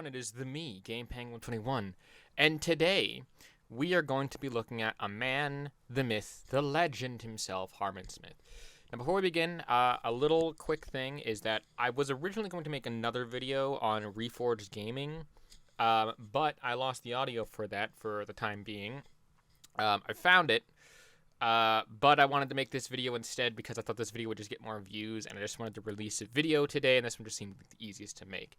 everyone, it is the me, GamePeng121, and today we are going to be looking at a man, the myth, the legend himself, Harman Smith. Now before we begin, a little quick thing is that I was originally going to make another video on Reforged Gaming, but I lost the audio for that for the time being. I found it, but I wanted to make this video instead because I thought this video would just get more views, and I just wanted to release a video today, and this one just seemed like the easiest to make.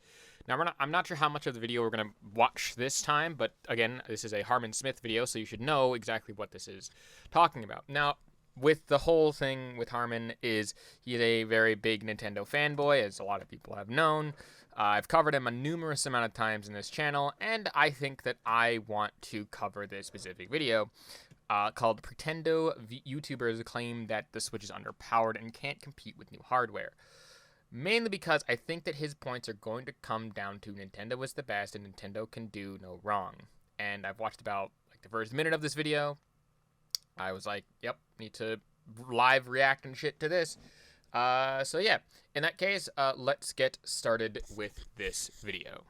Now, I'm not sure how much of the video we're going to watch this time, but again, this is a Harman Smith video, so you should know exactly what this is talking about. Now, with the whole thing with Harman is he's a very big Nintendo fanboy, as a lot of people have known. I've covered him a numerous amount of times in this channel, and I think that I want to cover this specific video. Called Pretendo YouTubers claim that the Switch is underpowered and can't compete with new hardware. Mainly because I think that his points are going to come down to Nintendo is the best and Nintendo can do no wrong. And I've watched about like the first minute of this video. I was like, yep, need to live react and shit to this. So yeah, in that case, let's get started with this video.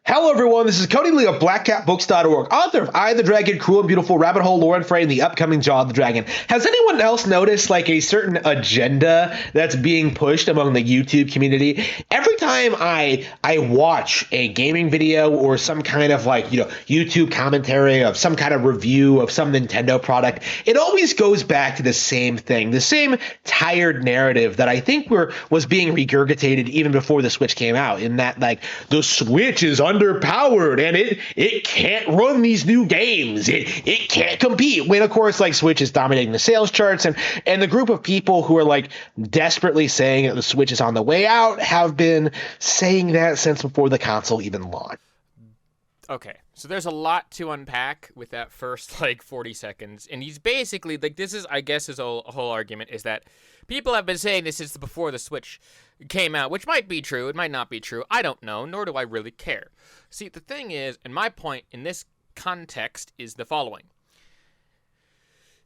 Hello everyone, this is Cody Lee of BlackCatBooks.org, author of I the Dragon, Cruel and Beautiful, Rabbit Hole, Lore and Frey, and the upcoming Jaw of the Dragon. Has anyone else noticed like a certain agenda that's being pushed among the YouTube community? Every time I watch a gaming video or some kind of like, YouTube commentary of some kind of review of some Nintendo product, it always goes back to the same thing, the same tired narrative that I think was being regurgitated even before the Switch came out, in that like the Switch is underpowered and it can't run these new games. It can't compete. When of course like Switch is dominating the sales charts, and the group of people who are like desperately saying that the Switch is on the way out have been saying that since before the console even launched. Okay, so there's a lot to unpack with that first like 40 seconds, and he's basically like, this is, I guess, his whole argument is that people have been saying this since before the Switch came out, which might be true, it might not be true, I don't know, nor do I really care. See, the thing is, and my point in this context is the following.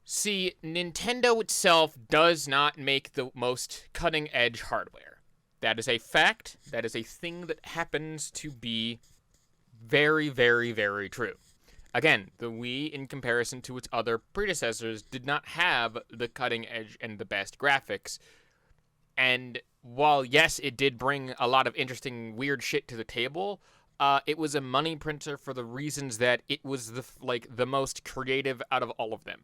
See, Nintendo itself does not make the most cutting-edge hardware. That is a fact, that is a thing that happens to be very, very, very true. Again, the Wii, in comparison to its other predecessors, did not have the cutting edge and the best graphics. And while, yes, it did bring a lot of interesting, weird shit to the table, it was a money printer for the reasons that it was the most creative out of all of them.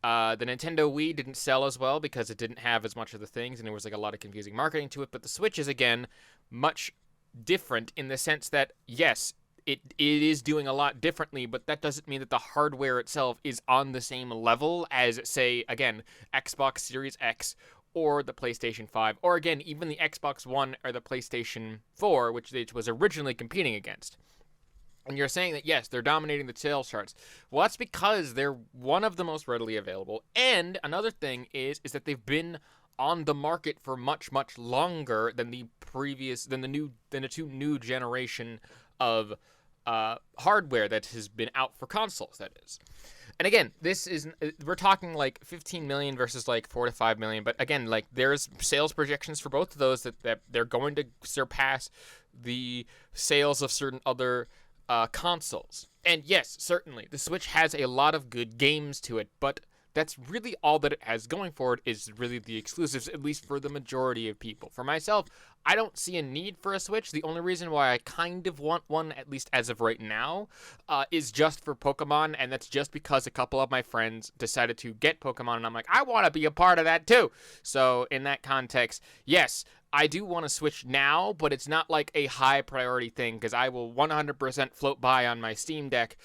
The Nintendo Wii didn't sell as well because it didn't have as much of the things, and there was like a lot of confusing marketing to it. But the Switch is, again, much different in the sense that, yes, it is doing a lot differently, but that doesn't mean that the hardware itself is on the same level as, say, again, Xbox Series X or the PlayStation 5, or again, even the Xbox One or the PlayStation 4, which it was originally competing against. And you're saying that, yes, they're dominating the sales charts. Well, that's because they're one of the most readily available. And another thing is that they've been on the market for much, much longer than the two new generation of hardware that has been out for consoles, that is. And again, we're talking like 15 million versus like 4 to 5 million, but again, like there's sales projections for both of those that they're going to surpass the sales of certain other consoles. And yes, certainly, the Switch has a lot of good games to it, but that's really all that it has going for it, is really the exclusives, at least for the majority of people. For myself, I don't see a need for a Switch. The only reason why I kind of want one, at least as of right now, is just for Pokemon, and that's just because a couple of my friends decided to get Pokemon, and I'm like, I want to be a part of that too. So in that context, yes, I do want to Switch now, but it's not like a high priority thing, because I will 100% float by on my Steam Deck,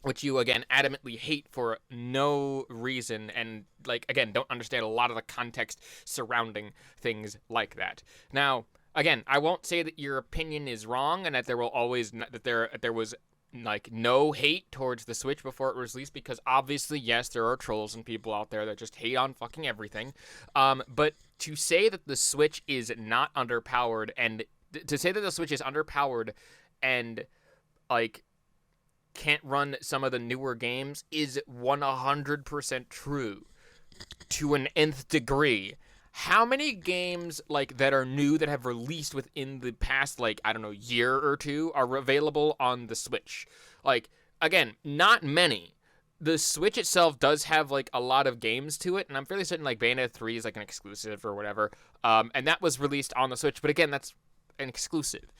which you, again, adamantly hate for no reason, and, like, again, don't understand a lot of the context surrounding things like that. Now, again, I won't say that your opinion is wrong, and that there will always, that there was, like, no hate towards the Switch before it was released, because obviously, yes, there are trolls and people out there that just hate on fucking everything, but to say that the Switch is not underpowered, and to say that the Switch is underpowered and, like, can't run some of the newer games is 100% true to an nth degree. how many games like that are new that have released within the past like I don't know year or two are available on the Switch? Like again, not many. The Switch itself does have like a lot of games to it, and I'm fairly certain like Bayonetta 3 is like an exclusive or whatever. And that was released on the Switch, but again, that's an exclusive.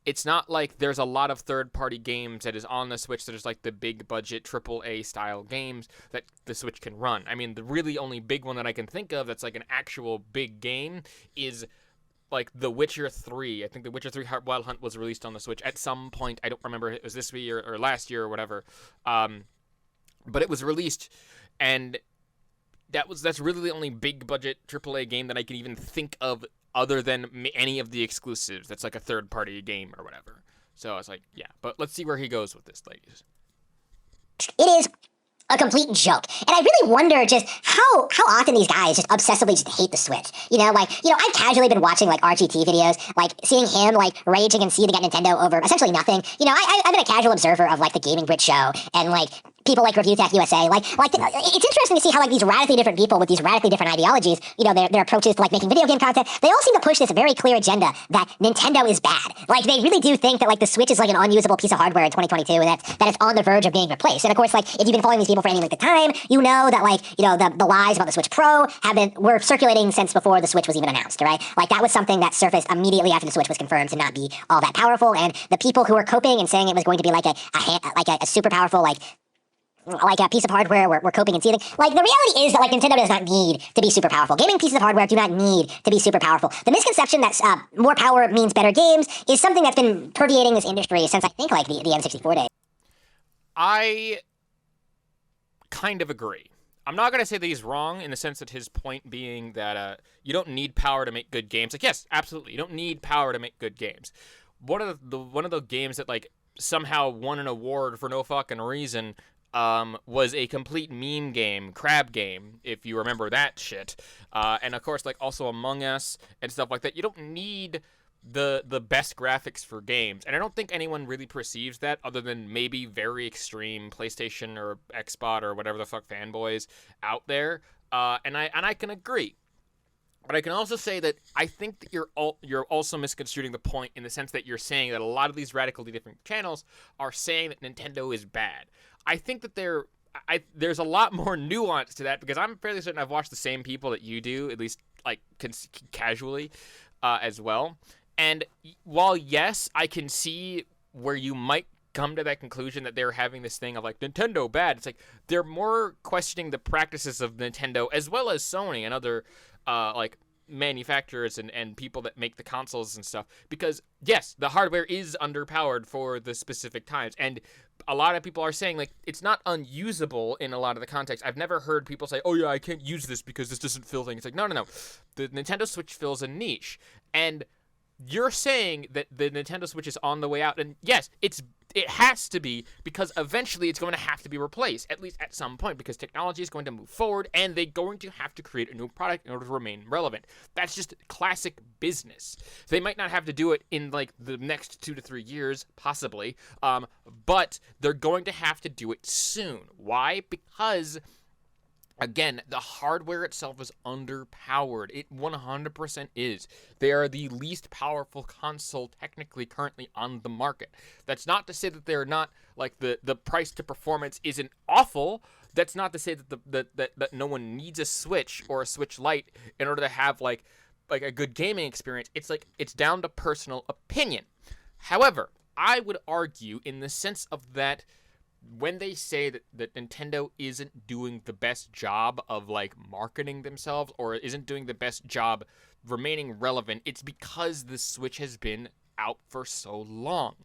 It's not like there's a lot of third-party games that is on the Switch that is like the big budget AAA style games that the Switch can run. I mean, the really only big one that I can think of that's like an actual big game is like The Witcher 3. I think The Witcher 3 Wild Hunt was released on the Switch at some point. I don't remember if it was this year or last year or whatever. But it was released, and that's really the only big budget AAA game that I can even think of other than any of the exclusives. That's like a third party game or whatever. So I was like, yeah. But let's see where he goes with this, ladies. It is a complete joke. And I really wonder just how often these guys just obsessively just hate the Switch. I've casually been watching like RGT videos, like seeing him like raging and seething at Nintendo over essentially nothing. I've been a casual observer of like the Gaming Brit show and like people like Review Tech USA. It's interesting to see how like these radically different people with these radically different ideologies, their approaches to like making video game content, they all seem to push this very clear agenda that Nintendo is bad. Like they really do think that like the Switch is like an unusable piece of hardware in 2022 and that it's on the verge of being replaced. And of course, like if you've been following these people for any length of time, that like the lies about the Switch Pro were circulating since before the Switch was even announced, right? Like that was something that surfaced immediately after the Switch was confirmed to not be all that powerful. And the people who were coping and saying it was going to be like a super powerful like a piece of hardware we're coping and seething. Like, the reality is that, like, Nintendo does not need to be super powerful. Gaming pieces of hardware do not need to be super powerful. The misconception that more power means better games is something that's been permeating this industry since, I think, like, the N64 days. I kind of agree. I'm not going to say that he's wrong in the sense that his point being that you don't need power to make good games. Like, yes, absolutely. You don't need power to make good games. One of the games that, like, somehow won an award for no fucking reason was a complete meme game, Crab Game, if you remember that shit. And of course, like also Among Us and stuff like that. You don't need the best graphics for games, and I don't think anyone really perceives that other than maybe very extreme PlayStation or Xbox or whatever the fuck fanboys out there. And I can agree. But I can also say that I think that you're also misconstruing the point in the sense that you're saying that a lot of these radically different channels are saying that Nintendo is bad. I think that there's a lot more nuance to that because I'm fairly certain I've watched the same people that you do, at least like casually, as well. And while yes, I can see where you might come to that conclusion that they're having this thing of like Nintendo bad. It's like they're more questioning the practices of Nintendo as well as Sony and other like manufacturers and people that make the consoles and stuff, because yes, the hardware is underpowered for the specific times, and a lot of people are saying like it's not unusable in a lot of the context. I've never heard people say, oh yeah, I can't use this because this doesn't fill things. It's like no, the Nintendo Switch fills a niche, and you're saying that the Nintendo Switch is on the way out, and yes, it has to be, because eventually it's going to have to be replaced, at least at some point, because technology is going to move forward, and they're going to have to create a new product in order to remain relevant. That's just classic business. They might not have to do it in, like, the next 2 to 3 years, possibly, but they're going to have to do it soon. Why? Because again, the hardware itself is underpowered. It 100% is. They are the least powerful console technically currently on the market. That's not to say that they're not, like, the price to performance isn't awful. That's not to say that that no one needs a Switch or a Switch Lite in order to have, like a good gaming experience. It's like, it's down to personal opinion. However, I would argue in the sense of that when they say that Nintendo isn't doing the best job of, like, marketing themselves or isn't doing the best job remaining relevant, it's because the Switch has been out for so long.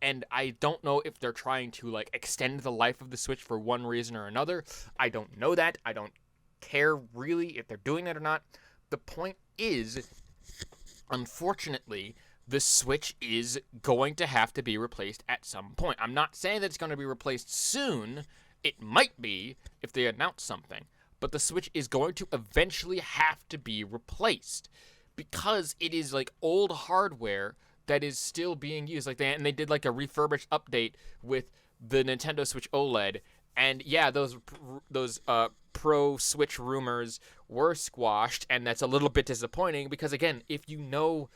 And I don't know if they're trying to, like, extend the life of the Switch for one reason or another. I don't know that. I don't care, really, if they're doing that or not. The point is, unfortunately, the Switch is going to have to be replaced at some point. I'm not saying that it's going to be replaced soon. It might be if they announce something. But the Switch is going to eventually have to be replaced because it is, like, old hardware that is still being used. Like, they did, like, a refurbished update with the Nintendo Switch OLED. And yeah, those pro Switch rumors were squashed, and that's a little bit disappointing because, again, if you know,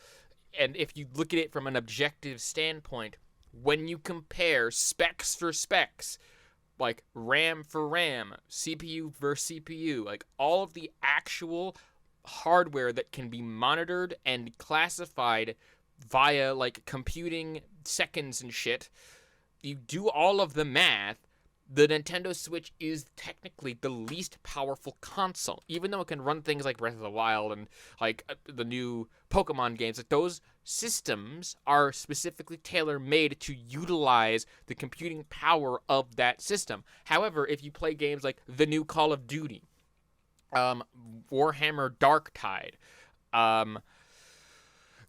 and if you look at it from an objective standpoint, when you compare specs for specs, like RAM for RAM, CPU versus CPU, like all of the actual hardware that can be monitored and classified via like computing seconds and shit, you do all of the math, the Nintendo Switch is technically the least powerful console, even though it can run things like Breath of the Wild and like the new Pokemon games. Like those systems are specifically tailor-made to utilize the computing power of that system. However, if you play games like the new Call of Duty, Warhammer Darktide,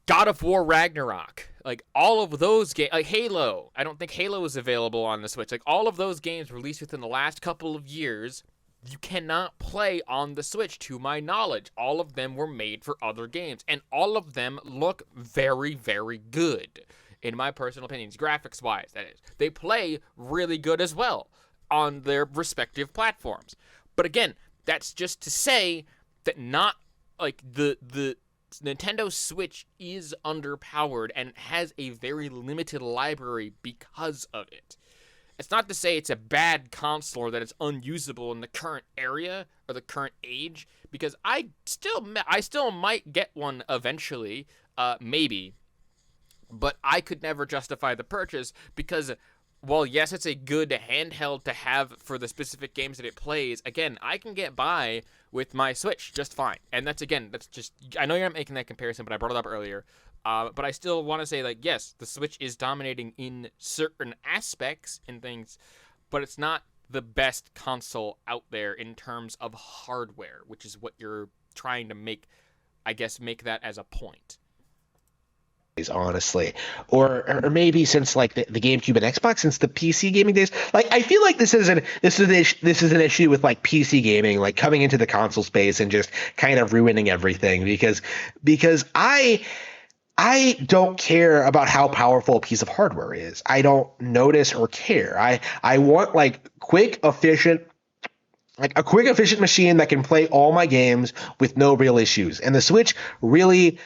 God of War Ragnarok, like all of those games, like Halo, I don't think Halo is available on the Switch. Like all of those games released within the last couple of years, you cannot play on the Switch to my knowledge. All of them were made for other games, and all of them look very, very good, in my personal opinions, graphics-wise, that is. They play really good as well on their respective platforms. But again, that's just to say that not, like, the Nintendo Switch is underpowered and has a very limited library because of it. It's not to say it's a bad console or that it's unusable in the current area or the current age, because I still might get one eventually, maybe, but I could never justify the purchase because, well, yes, it's a good handheld to have for the specific games that it plays. Again, I can get by with my Switch just fine. And that's just, I know you're not making that comparison, but I brought it up earlier. But I still want to say, like, yes, the Switch is dominating in certain aspects and things, but it's not the best console out there in terms of hardware, which is what you're trying to make that as a point. Honestly, or maybe since like the GameCube and Xbox, since the PC gaming days. Like I feel like this is an issue with like PC gaming, like coming into the console space and just kind of ruining everything because I don't care about how powerful a piece of hardware is. I don't notice or care. I want like a quick efficient machine that can play all my games with no real issues. And the Switch really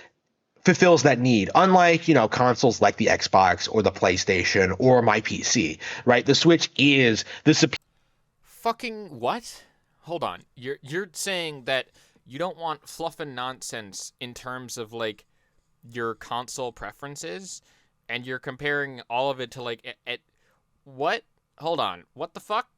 fulfills that need, unlike, consoles like the Xbox or the PlayStation or my PC, right? The Switch is the fucking what? Hold on. You're saying that you don't want fluff and nonsense in terms of like your console preferences, and you're comparing all of it to like at what? Hold on. What the fuck?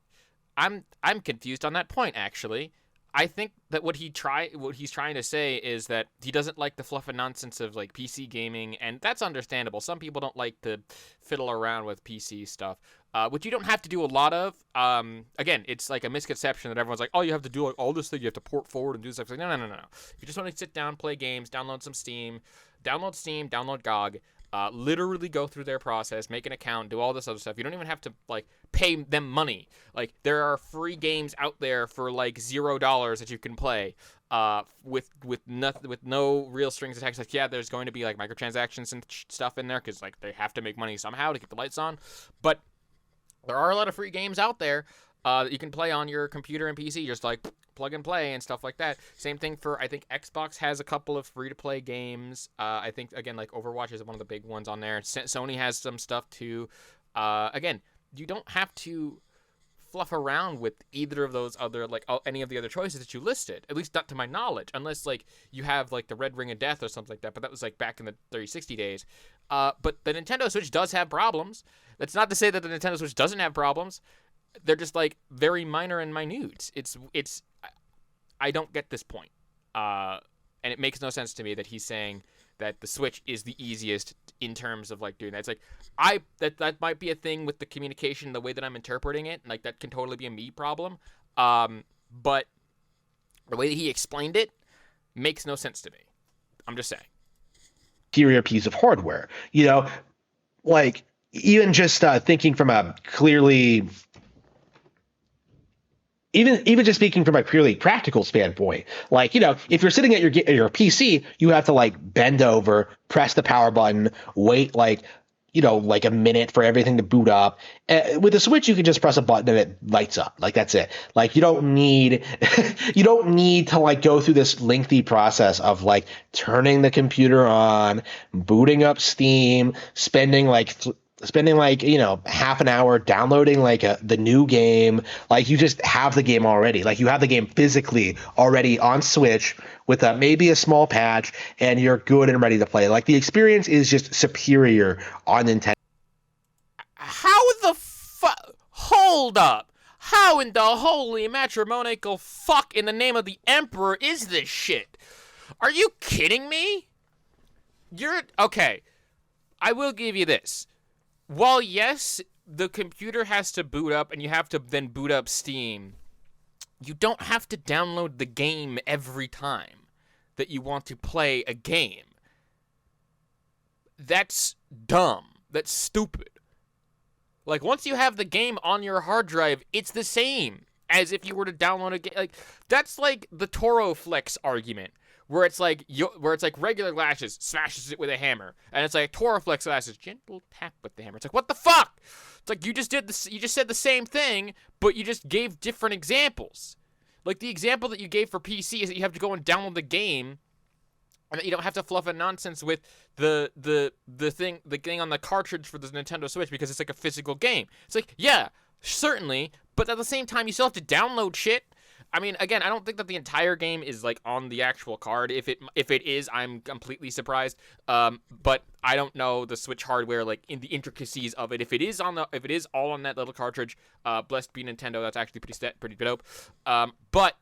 I'm confused on that point, actually. I think that what he's trying to say is that he doesn't like the fluff and nonsense of like PC gaming, and that's understandable. Some people don't like to fiddle around with PC stuff, which you don't have to do a lot of. Again, it's like a misconception that everyone's like, oh, you have to do like all this thing, you have to port forward and do stuff. Like, no. If you just want to sit down, play games, download some Steam, download GOG. Literally go through their process, make an account, do all this other stuff. You don't even have to like pay them money. Like there are free games out there for like $0 that you can play, with no real strings attached. Like yeah, there's going to be like microtransactions and stuff in there because like they have to make money somehow to keep the lights on. But there are a lot of free games out there that you can play on your computer and PC, just like plug and play and stuff like that. Same thing for, I think Xbox has a couple of free-to-play games. I think, again, like Overwatch is one of the big ones on there. Sony has some stuff too. Again, you don't have to fluff around with either of those other, like any of the other choices that you listed, at least not to my knowledge, unless like you have like the Red Ring of Death or something like that, but that was like back in the 360 days. But the Nintendo Switch does have problems. That's not to say that the Nintendo Switch doesn't have problems. They're just like very minor and minute. It's I don't get this point. And it makes no sense to me that he's saying that the Switch is the easiest in terms of like doing that. It's like that might be a thing with the communication, the way that I'm interpreting it. Like that can totally be a me problem. But the way that he explained it makes no sense to me. I'm just saying. Superior piece of hardware, like even just thinking from a clearly. Even just speaking from a purely practical standpoint, like, if you're sitting at your PC, you have to like bend over, press the power button, wait like like a minute for everything to boot up. With the Switch, you can just press a button and it lights up. Like that's it. Like you don't need you don't need to like go through this lengthy process of like turning the computer on, booting up Steam, spending like half an hour downloading like the new game. Like you just have the game already. Like you have the game physically already on Switch with maybe a small patch, and you're good and ready to play. Like the experience is just superior on Nintendo. How the fuck? Hold up. How in the holy matrimonical fuck in the name of the Emperor is this shit? Are you kidding me? Okay. I will give you this. While yes, the computer has to boot up and you have to then boot up Steam, you don't have to download the game every time that you want to play a game. That's dumb. That's stupid. Like, once you have the game on your hard drive, it's the same as if you were to download a game. Like, that's like the Toro Flex argument, where it's like regular lashes smashes it with a hammer, and it's like Toro Flex lashes gentle tap with the hammer. It's like, what the fuck? It's like you just said the same thing, but you just gave different examples. Like the example that you gave for PC is that you have to go and download the game, and that you don't have to fluff and nonsense with the thing on the cartridge for the Nintendo Switch because it's like a physical game. It's like, yeah, certainly, but at the same time, you still have to download shit. I mean, again, I don't think that the entire game is like on the actual card. If it is, I'm completely surprised. But I don't know the Switch hardware, like in the intricacies of it. If it is all on that little cartridge, blessed be Nintendo, that's actually pretty dope. But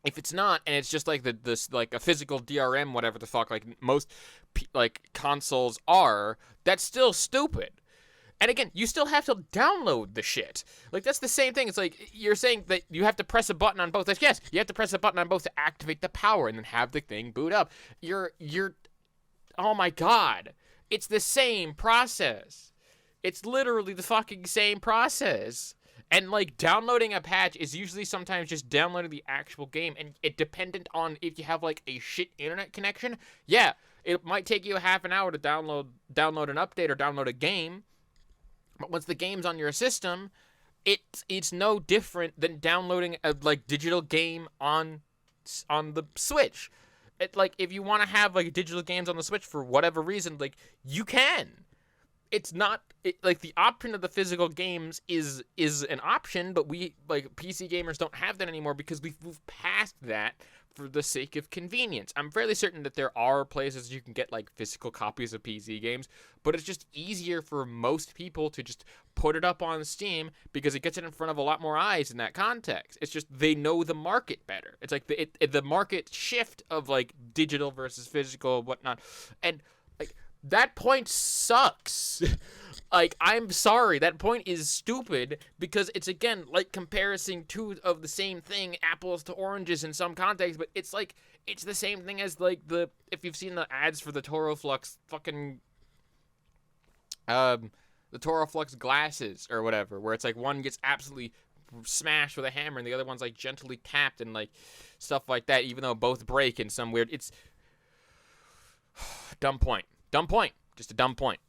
if it's not, and it's just like this like a physical DRM, whatever the fuck, like most like consoles are, that's still stupid. And again, you still have to download the shit. Like, that's the same thing. It's like, you're saying that you have to press a button on both. Like, yes, you have to press a button on both to activate the power and then have the thing boot up. Oh my god. It's the same process. It's literally the fucking same process. And, like, downloading a patch is usually sometimes just downloading the actual game. And it dependent on if you have, like, a shit internet connection. Yeah, it might take you a half an hour to download an update or download a game. But once the game's on your system, it's no different than downloading a like digital game on the Switch. Like if you want to have like digital games on the Switch for whatever reason, like you can. It's not like the option of the physical games is an option, but we like PC gamers don't have that anymore because we've moved past that for the sake of convenience. I'm fairly certain that there are places you can get like physical copies of PC games, but it's just easier for most people to just put it up on Steam because it gets it in front of a lot more eyes in that context. It's just they know the market better. It's like the market shift of like digital versus physical and whatnot, and like that point sucks. Like, I'm sorry, that point is stupid because it's, again, like comparing two of the same thing, apples to oranges in some context, but it's like, it's the same thing as, like, if you've seen the ads for the Toro Flux fucking, the Toro Flux glasses or whatever, where it's like one gets absolutely smashed with a hammer and the other one's, like, gently tapped and, like, stuff like that, even though both break in some weird, it's, dumb point. Dumb point. Just a dumb point.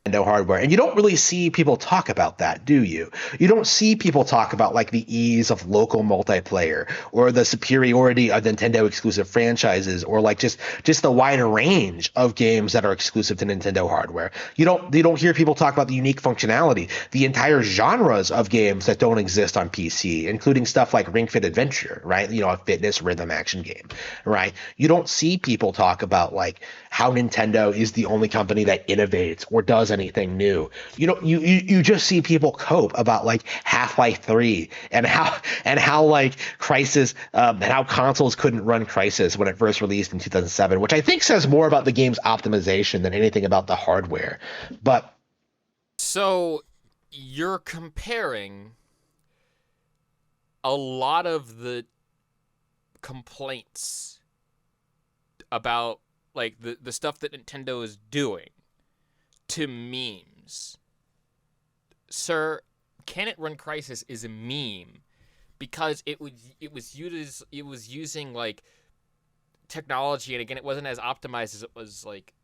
Nintendo hardware. And you don't really see people talk about that, do you? You don't see people talk about like the ease of local multiplayer or the superiority of Nintendo exclusive franchises or like just the wider range of games that are exclusive to Nintendo hardware. You don't hear people talk about the unique functionality, the entire genres of games that don't exist on PC, including stuff like Ring Fit Adventure, right? A fitness rhythm action game, right? You don't see people talk about like how Nintendo is the only company that innovates or does anything new. You just see people cope about like Half-Life 3 and how like Crysis and how consoles couldn't run Crysis when it first released in 2007, which I think says more about the game's optimization than anything about the hardware. But so you're comparing a lot of the complaints about like the stuff that Nintendo is doing to memes. Sir, Can It Run Crysis is a meme because it was using like technology, and again, it wasn't as optimized as it was like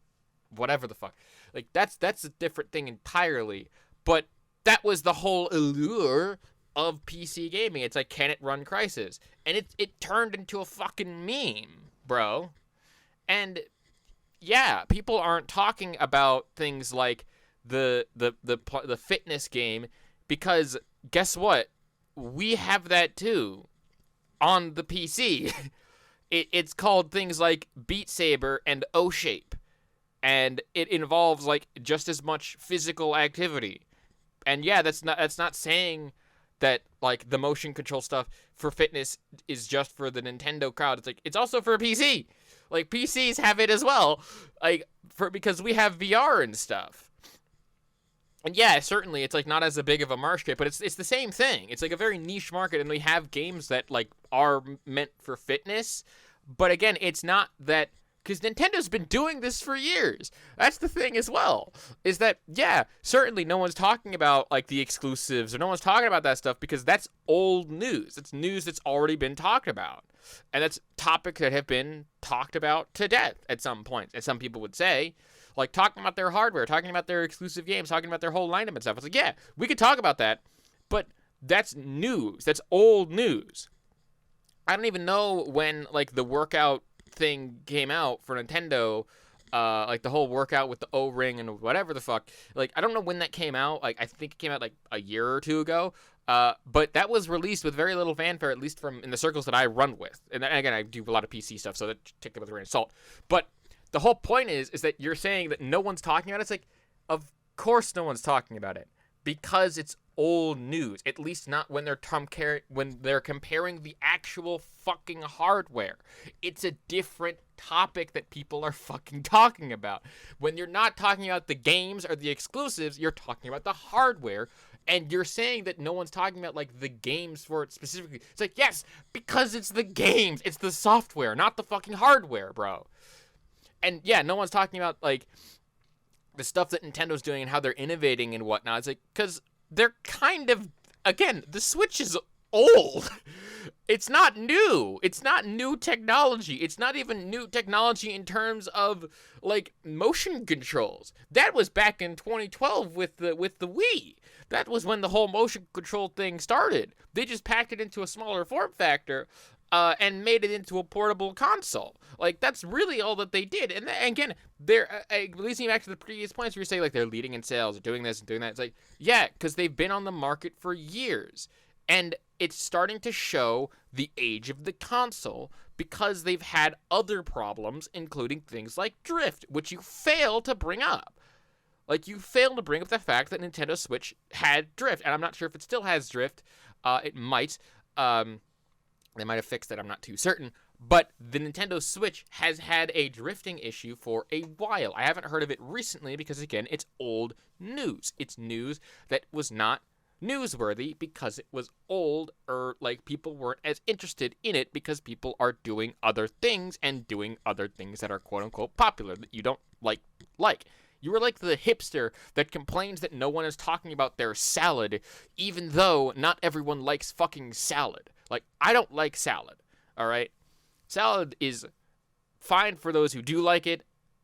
whatever the fuck. Like, that's a different thing entirely. But that was the whole allure of PC gaming. It's like, can it run Crysis? And it turned into a fucking meme, bro. And yeah, people aren't talking about things like the fitness game, because guess what? We have that too on the PC. It's called things like Beat Saber and O-Shape, and it involves like just as much physical activity. And yeah, that's not saying that like the motion control stuff for fitness is just for the Nintendo crowd. It's like, it's also for PC. Like, PCs have it as well, like, because we have VR and stuff. And yeah, certainly it's like not as big of a market, but it's the same thing. It's like a very niche market, and we have games that like are meant for fitness. But again, it's not that, because Nintendo's been doing this for years. That's the thing as well, is that, yeah, certainly no one's talking about like the exclusives, or no one's talking about that stuff, because that's old news. It's news that's already been talked about. And that's topics that have been talked about to death at some point, as some people would say. Like, talking about their hardware, talking about their exclusive games, talking about their whole lineup and stuff. It's like, yeah, we could talk about that, but that's news. That's old news. I don't even know when, like, the workout thing came out for Nintendo, like the whole workout with the O-ring and whatever the fuck. Like, I don't know when that came out. Like, I think it came out like a year or two ago. But that was released with very little fanfare, at least from in the circles that I run with. And again, I do a lot of PC stuff, so that take it with a grain of salt. But the whole point is that you're saying that no one's talking about it. It's like, of course no one's talking about it, because it's old news. At least not when they're comparing the actual fucking hardware. It's a different topic that people are fucking talking about. When you're not talking about the games or the exclusives, you're talking about the hardware. And you're saying that no one's talking about, like, the games for it specifically. It's like, yes, because it's the games. It's the software, not the fucking hardware, bro. And, yeah, no one's talking about, like, the stuff that Nintendo's doing and how they're innovating and whatnot. It's like, because they're kind of, again, the Switch is old. It's not new. It's not new technology. It's not even new technology in terms of, like, motion controls. That was back in 2012 with the Wii. That was when the whole motion control thing started. They just packed it into a smaller form factor and made it into a portable console. Like, that's really all that they did. And again, they're leading back to the previous points where you say, like, they're leading in sales, or doing this and doing that. It's like, yeah, because they've been on the market for years. And it's starting to show the age of the console, because they've had other problems, including things like drift, which you fail to bring up. Like, you fail to bring up the fact that Nintendo Switch had drift, and I'm not sure if it still has drift. It might. They might have fixed it, I'm not too certain. But the Nintendo Switch has had a drifting issue for a while. I haven't heard of it recently because, again, it's old news. It's news that was not newsworthy because it was old, or, like, people weren't as interested in it because people are doing other things, and doing other things that are quote-unquote popular that you don't like. You were like the hipster that complains that no one is talking about their salad, even though not everyone likes fucking salad. Like, I don't like salad, all right? Salad is fine for those who do like it,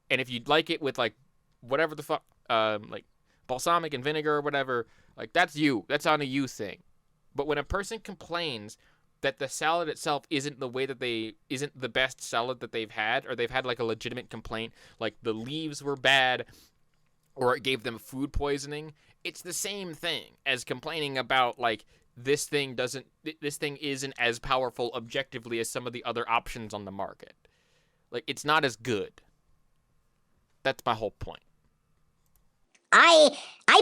and if you like it with, like, whatever the fuck, like, balsamic and vinegar or whatever, like, that's you. That's on a you thing. But when a person complains that the salad itself isn't the best salad that they've had, or they've had, like, a legitimate complaint, like the leaves were bad, or it gave them food poisoning, it's the same thing as complaining about, like, this thing isn't as powerful objectively as some of the other options on the market. Like, it's not as good. That's my whole point. I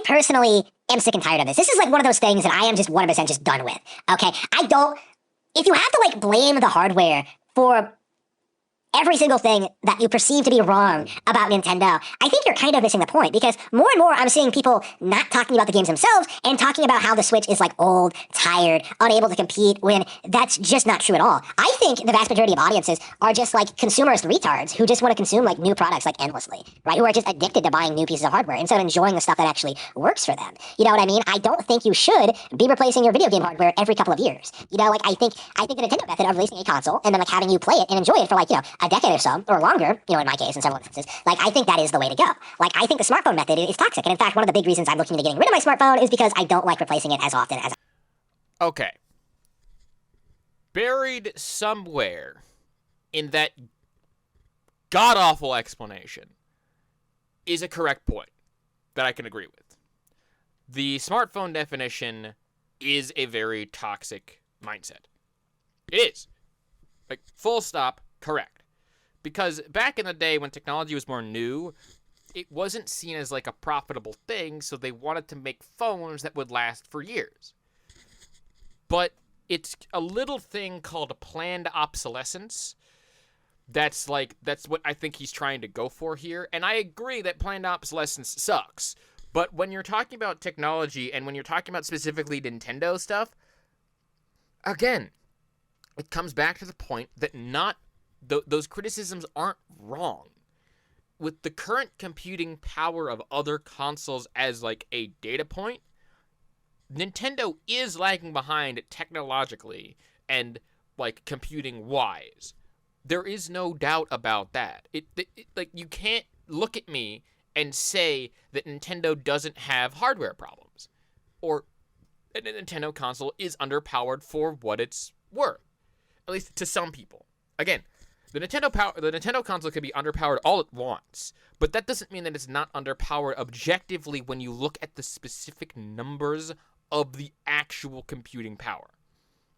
personally am sick and tired of this. This is like one of those things that I am just 100% just done with. Okay, if you have to, like, blame the hardware for every single thing that you perceive to be wrong about Nintendo, I think you're kind of missing the point, because more and more I'm seeing people not talking about the games themselves and talking about how the Switch is, like, old, tired, unable to compete, when that's just not true at all. I think the vast majority of audiences are just, like, consumerist retards who just want to consume, like, new products, like, endlessly, right? Who are just addicted to buying new pieces of hardware instead of enjoying the stuff that actually works for them. You know what I mean? I don't think you should be replacing your video game hardware every couple of years. You know, like, I think the Nintendo method of releasing a console and then, like, having you play it and enjoy it for, like, you know, a decade or so, or longer, in my case, in several instances, I think that is the way to go. I think the smartphone method is toxic. And in fact, one of the big reasons I'm looking into getting rid of my smartphone is because I don't like replacing it as often as Okay. Buried somewhere in that god-awful explanation is a correct point that I can agree with. The smartphone definition is a very toxic mindset. It is. Full stop, correct. Because back in the day when technology was more new, it wasn't seen as a profitable thing, so they wanted to make phones that would last for years. But it's a little thing called a planned obsolescence. That's what I think he's trying to go for here. And I agree that planned obsolescence sucks. But when you're talking about technology and when you're talking about specifically Nintendo stuff, again, it comes back to the point that those criticisms aren't wrong. With the current computing power of other consoles as a data point, Nintendo is lagging behind technologically and computing wise. There is no doubt about that. You can't look at me and say that Nintendo doesn't have hardware problems, or that a Nintendo console is underpowered for what it's worth, at least to some people. Again, the Nintendo console could be underpowered all it wants, but that doesn't mean that it's not underpowered objectively when you look at the specific numbers of the actual computing power.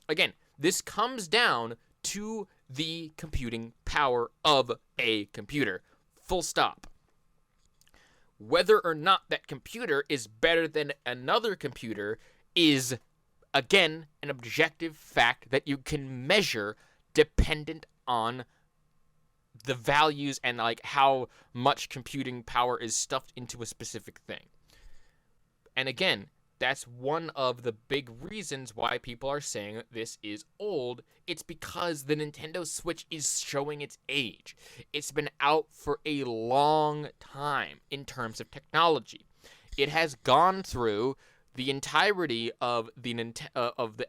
Again, this comes down to the computing power of a computer. Full stop. Whether or not that computer is better than another computer is, again, an objective fact that you can measure dependent on the values and how much computing power is stuffed into a specific thing. And again, that's one of the big reasons why people are saying that this is old. It's because the Nintendo Switch is showing its age. It's been out for a long time in terms of technology. It has gone through the entirety of the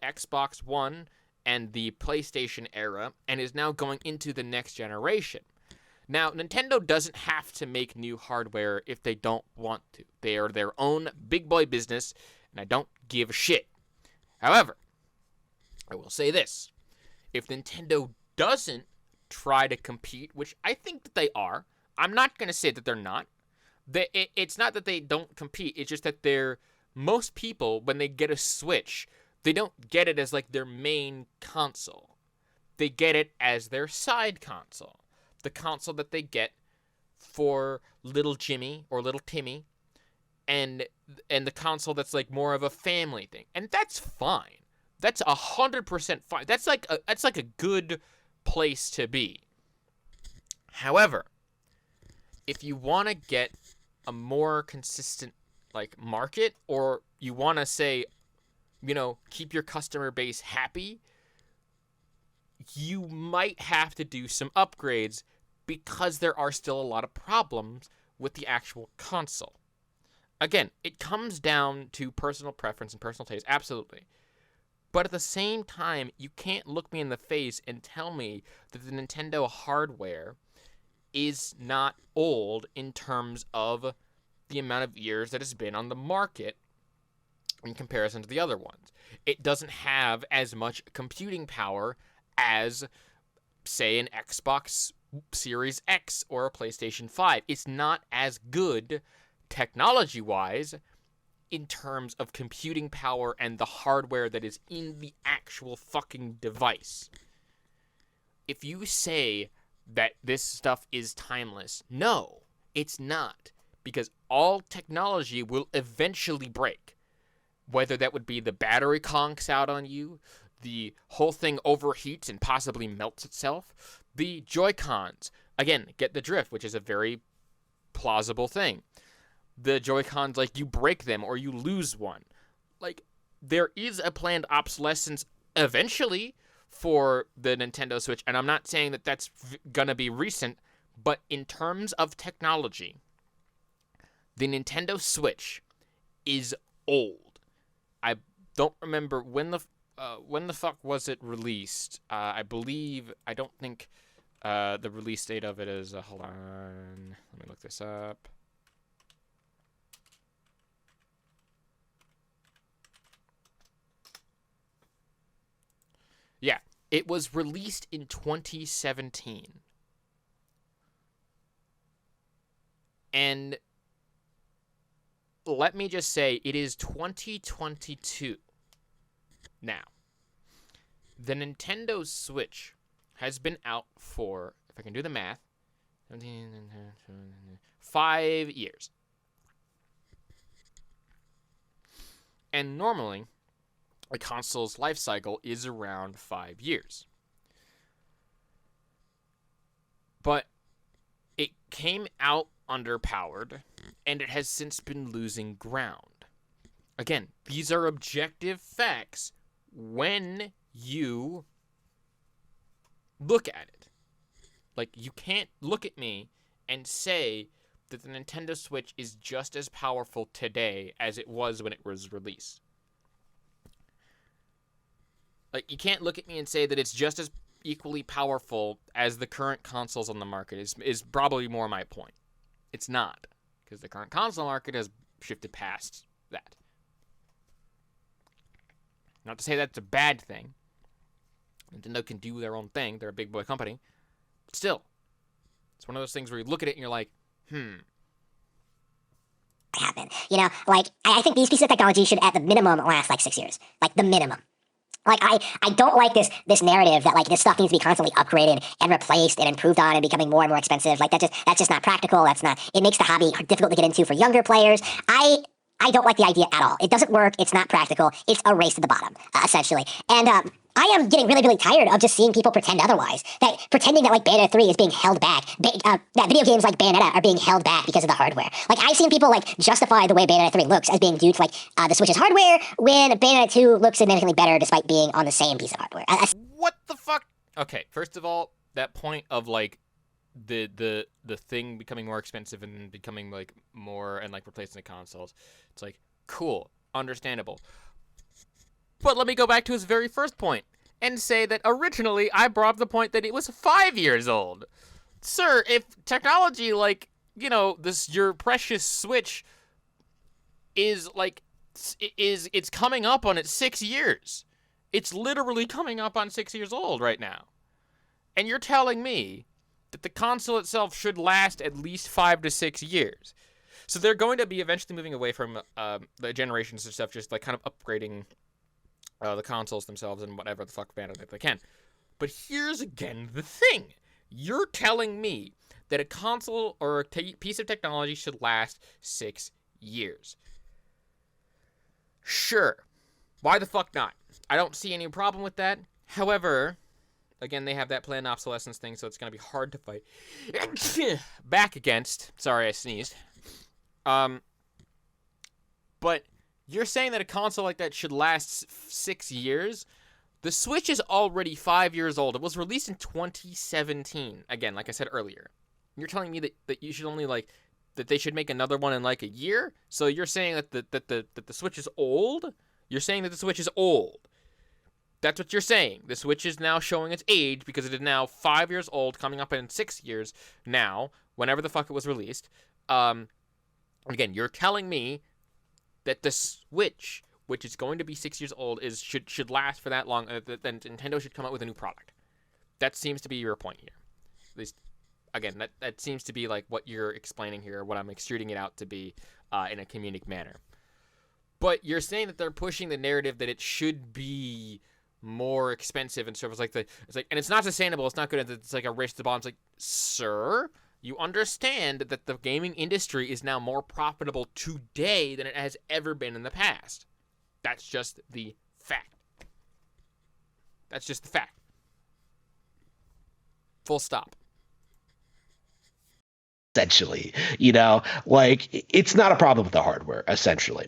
Xbox One and the PlayStation era and is now going into the next generation. Now, Nintendo doesn't have to make new hardware if they don't want to. They are their own big boy business, and I don't give a shit. However, I will say this. If Nintendo doesn't try to compete, which I think that they are, I'm not going to say that they're not. It's not that they don't compete. It's just that most people, when they get a Switch, they don't get it as their main console. They get it as their side console. The console that they get for little Jimmy or little Timmy, and the console that's more of a family thing, and that's fine. That's 100% fine. That's a good place to be. However, if you want to get a more consistent market, or you want to say, keep your customer base happy, you might have to do some upgrades because there are still a lot of problems with the actual console. Again, it comes down to personal preference and personal taste, absolutely. But at the same time, you can't look me in the face and tell me that the Nintendo hardware is not old in terms of the amount of years that it's been on the market in comparison to the other ones. It doesn't have as much computing power as, say, an Xbox Series X or a PlayStation 5. It's not as good technology-wise in terms of computing power and the hardware that is in the actual fucking device. If you say that this stuff is timeless, no, it's not. Because all technology will eventually break. Whether that would be the battery conks out on you, the whole thing overheats and possibly melts itself, the Joy-Cons, again, get the drift, which is a very plausible thing. The Joy-Cons, you break them or you lose one. There is a planned obsolescence eventually for the Nintendo Switch, and I'm not saying that that's gonna be recent, but in terms of technology, the Nintendo Switch is old. I don't remember when the fuck was it released. I don't think The release date of it is, hold on, let me look this up. Yeah, it was released in 2017. And let me just say, it is 2022 now. The Nintendo Switch has been out for, if I can do the math, 5 years. And normally, a console's life cycle is around 5 years. But it came out underpowered, and it has since been losing ground. Again, these are objective facts when you look at it. Like, you can't look at me and say that the Nintendo Switch is just as powerful today as it was when it was released. Like, you can't look at me and say that it's just as equally powerful as the current consoles on the market is probably more my point. It's not, because the current console market has shifted past that. Not to say that's a bad thing. Nintendo can do their own thing. They're a big boy company. But still, it's one of those things where you look at it and you're like, happen. You know, like, I think these pieces of technology should, at the minimum, last like 6 years. Like, the minimum. Like, I don't like this narrative that, like, this stuff needs to be constantly upgraded and replaced and improved on and becoming more and more expensive. Like, that's just not practical. It makes the hobby difficult to get into for younger players. I don't like the idea at all. It doesn't work. It's not practical. It's a race to the bottom, essentially. And I am getting really, really tired of just seeing people pretend otherwise. Pretending that, like, Bayonetta 3 is being held back. That video games like Bayonetta are being held back because of the hardware. Like, I've seen people, like, justify the way Bayonetta 3 looks as being due to, like, the Switch's hardware, when Bayonetta 2 looks significantly better despite being on the same piece of hardware. What the fuck? Okay, first of all, that point of, like, the thing becoming more expensive and becoming, like, more and, like, replacing the consoles, it's like, cool, understandable. But let me go back to his very first point and say that originally I brought up the point that it was 5 years old. Sir, if technology, like, you know, your precious Switch is, like, it's coming up on its 6 years. It's literally coming up on 6 years old right now. And you're telling me that the console itself should last at least 5 to 6 years. So they're going to be eventually moving away from the generations of stuff, just, like, kind of upgrading the consoles themselves and whatever the fuck manner that they can. But here's again the thing. You're telling me that a console or a piece of technology should last 6 years. Sure. Why the fuck not? I don't see any problem with that. However, again, they have that planned obsolescence thing, so it's going to be hard to fight back against. Sorry, I sneezed. But you're saying that a console like that should last 6 years? The Switch is already 5 years old. It was released in 2017. Again, like I said earlier. You're telling me that you should only, like, that they should make another one in, like, a year? So you're saying that the Switch is old? You're saying that the Switch is old. That's what you're saying. The Switch is now showing its age because it is now 5 years old, coming up in 6 years now, whenever the fuck it was released. Again, you're telling me that the Switch, which is going to be 6 years old, should last for that long, then Nintendo should come out with a new product. That seems to be your point here. At least, again, that seems to be, like, what you're explaining here, what I'm extruding it out to be in a comedic manner. But you're saying that they're pushing the narrative that it should be more expensive and stuff. And it's not sustainable. It's not good. It's like a race to the bottom. It's like, sir, you understand that the gaming industry is now more profitable today than it has ever been in the past. That's just the fact. That's just the fact. Full stop. Essentially, you know, like, it's not a problem with the hardware, essentially.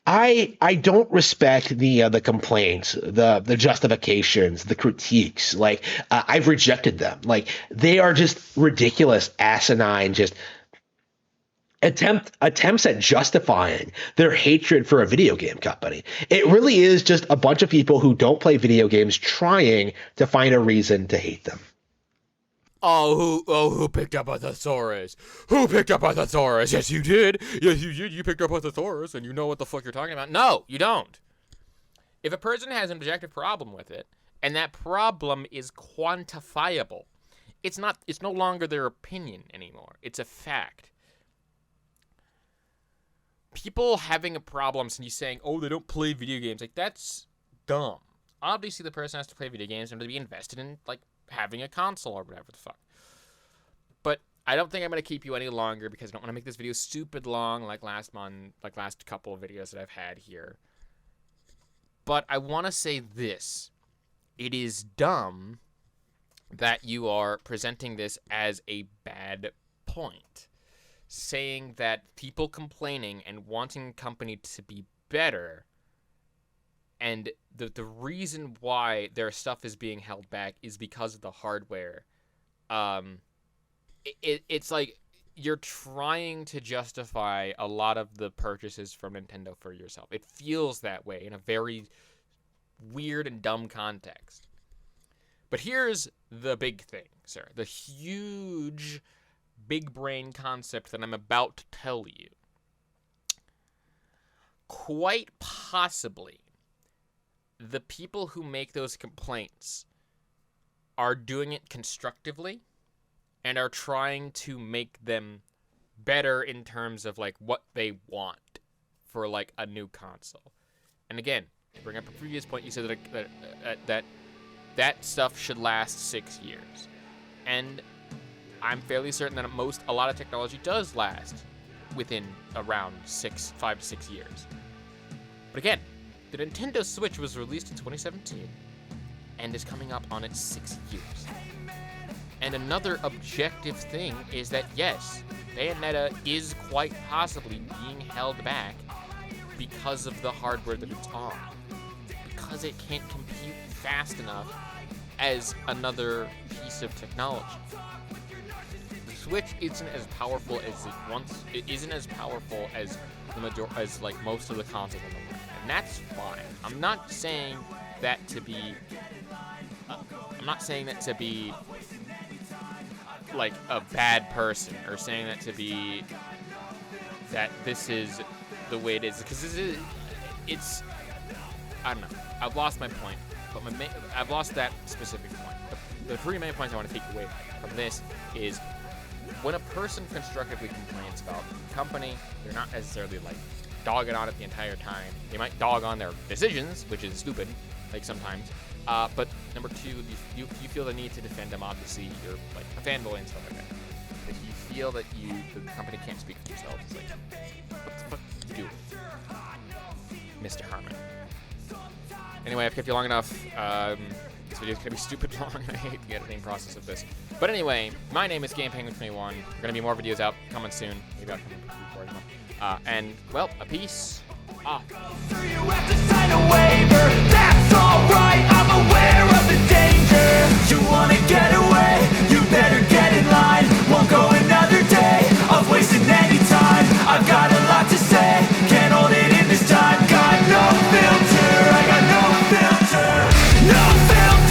I don't respect the complaints, the justifications, the critiques. Like, I've rejected them. Like, they are just ridiculous, asinine, just attempts at justifying their hatred for a video game company. It really is just a bunch of people who don't play video games trying to find a reason to hate them. who picked up a thesaurus? Who picked up a thesaurus? Yes, you did. Yes, you did. You picked up a thesaurus, and you know what the fuck you're talking about. No, you don't. If a person has an objective problem with it, and that problem is quantifiable, it's no longer their opinion anymore. It's a fact. People having a problem and you saying, oh, they don't play video games, like, that's dumb. Obviously, the person has to play video games and to be invested in, like, having a console or whatever the fuck. But I don't think I'm going to keep you any longer because I don't want to make this video stupid long like last couple of videos that I've had here. But I want to say this. It is dumb that you are presenting this as a bad point. Saying that people complaining and wanting company to be better, and the reason why their stuff is being held back is because of the hardware. It's like you're trying to justify a lot of the purchases from Nintendo for yourself. It feels that way in a very weird and dumb context. But here's the big thing, sir. The huge big brain concept that I'm about to tell you. Quite possibly, the people who make those complaints are doing it constructively and are trying to make them better in terms of like what they want for like a new console. And again, to bring up a previous point, you said that stuff should last 6 years. And I'm fairly certain that a lot of technology does last within around 5 to 6 years. But again, the Nintendo Switch was released in 2017 and is coming up on its 6 years. And another objective thing is that yes, Bayonetta is quite possibly being held back because of the hardware that it's on. Because it can't compute fast enough as another piece of technology. The Switch isn't as powerful as it isn't as powerful as like most of the consoles on the market, and that's fine. I'm not saying that to be like a bad person, or saying that to be that this is the way it is, because it's I don't know. I've lost my point, but I've lost that specific point. The three main points I want to take away from this is when a person constructively complains about the company, they're not necessarily like dogging on it the entire time. They might dog on their decisions, which is stupid, like sometimes. But number two, you feel the need to defend them. Obviously, you're like a fanboy and stuff like that. If you feel that the company can't speak for themselves, it's like, what the fuck did you do, Mr. Harman? Anyway, I've kept you long enough. This video's gonna be stupid long. I hate the editing process of this. But anyway, my name is GamePenguin21. There are gonna be more videos out coming soon. Maybe I'll come in before, and well, a peace off.